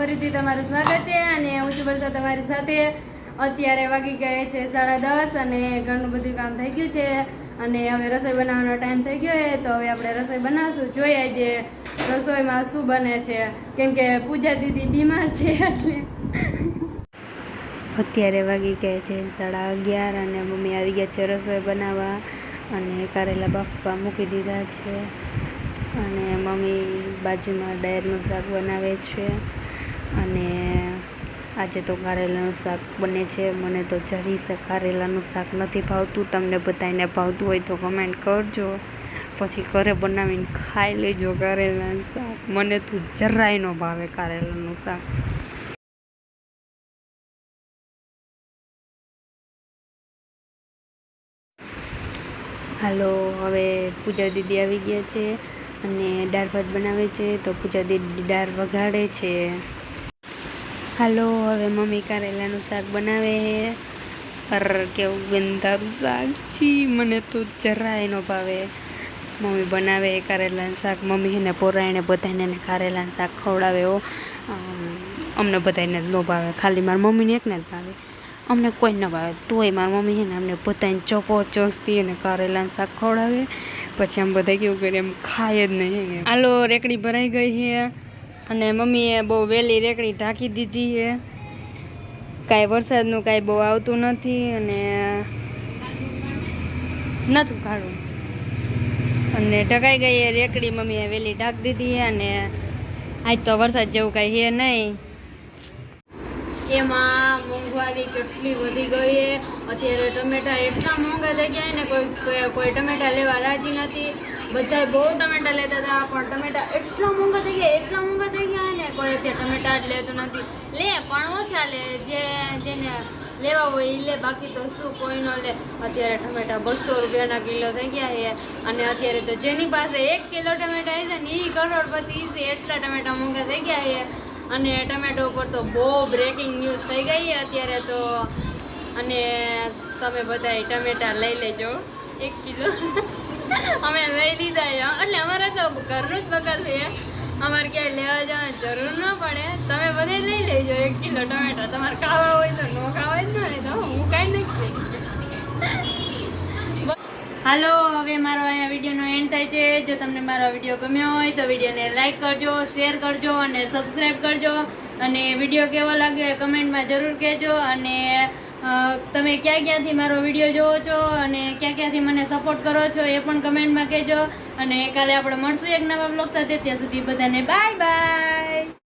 ફરીથી તમારું સ્વાગત છે અને હું છું વર્ષા તમારી સાથે. અત્યારે વાગી ગયા છે 10:30 અને ઘણું બધું કામ થઈ ગયું છે અને હવે રસોઈ બનાવવાનો ટાઈમ થઈ ગયો છે. તો હવે આપણે રસોઈ બનાવશું. જોઈએ જે રસોઈમાં શું બને છે, કેમ કે પૂજા દીદી બીમાર છે એટલે. અત્યારે વાગી ગયા છે 11:30 અને મમ્મી આવી ગયા છે રસોઈ બનાવવા અને કારેલા બાફવા મૂકી દીધા છે અને મમ્મી બાજુમાં ડાયરનું શાક બનાવે છે અને આજે તો કારેલાનું શાક બને છે. મને તો જરી કારેલાનું શાક નથી ભાવતું. તમને બધાને ભાવતું હોય તો કમેન્ટ કરજો, પછી ઘરે બનાવીને ખાઈ લેજો કારેલાનું શાક. મને તો જરાય ન ભાવે કારેલાનું શાક. હાલો, હવે પૂજા દીદી આવી ગયા છે અને દાળ ભાત બનાવે છે. તો પૂજા દીદી દાળ વઘાડે છે. હાલો, હવે મમ્મી કારેલાનું શાક બનાવે છે. પર કેવું ગંધારું શાક છે, મને તો જરાય ન ભાવે. મમ્મી બનાવે કારેલાનું શાક. મમ્મી એને પોરાયણે બધાને કારેલાનું શાક ખવડાવે. અમને બધાને જ ન ભાવે, ખાલી મારી મમ્મીને એકને જ ભાવે. અમને કોઈ ન ભાવે, તોય મારી મમ્મી છે ને અમને બધાને ચપોચસ્તી અને કારેલાનું શાક ખવડાવે. પછી આમ બધા કેવું કરે, એમ ખાય જ નહીં. હાલો, રેકડી ભરાઈ ગઈ છે અને મમ્મીએ બહુ વહેલી રેકડી ઢાંકી દીધી છે. કાંઈ વરસાદનું કાંઈ બહુ આવતું નથી અને નથી કાઢવું અને ઢકાઈ ગઈ રેકડી. મમ્મીએ વહેલી ઢાંકી દીધી છે અને આજ તો વરસાદ જેવું કાંઈ છે નહીં. એમાં મોંઘવારી કેટલી વધી ગઈ છે. અત્યારે ટમેટા એટલા મોંઘા થઈ ગયા ને કોઈ ટમેટા લેવા રાજી નથી. બધાય બહુ ટમેટા લેતા હતા, પણ ટમેટા એટલા મોંઘા થઈ ગયા ને કોઈ અત્યારે ટમેટા જ લેતું નથી. લે પણ ઓછા લે, જેને લેવા હોય એ લે, બાકી તો શું કોઈ ન લે. અત્યારે ટમેટા 200 રૂપિયાના કિલો થઈ ગયા છે અને અત્યારે તો જેની પાસે 1 કિલો ટમેટા છે ને એ કરોડપતિ છે. એટલા ટમેટા મોંઘા થઈ ગયા છે અને ટમેટો ઉપર તો બહુ બ્રેકિંગ ન્યૂઝ થઈ ગઈ છે અત્યારે તો. અને તમે બધા ટમેટા લઈ લેજો 1 કિલો. અમે લઈ લીધા છે એટલે અમારે તો ઘરનું જ બગાડ છે. અમારે ક્યાંય લેવા જવાની જરૂર ન પડે. તમે બધે લઈ લેજો 1 કિલો ટમેટા. તમારે ખાવા હોય તો ન ખાવા જ નહીં તો હું કાંઈ નથી. હાલો, હવે મારો અહીંયા વિડીયોનો એન્ડ થાય છે. જો તમને મારો વિડીયો ગમ્યો હોય તો વિડીયોને લાઈક કરજો, શેર કરજો અને સબસ્ક્રાઈબ કરજો. અને વિડીયો કેવો લાગ્યો એ કમેન્ટમાં જરૂર કહેજો. અને તમે ક્યાંથી મારો વિડીયો જોવો છો અને ક્યાંથી મને સપોર્ટ કરો છો એ પણ કમેન્ટમાં કહેજો. અને કાલે આપણે મળશું એક નવા બ્લોગ સાથે. ત્યાં સુધી બધાને બાય બાય.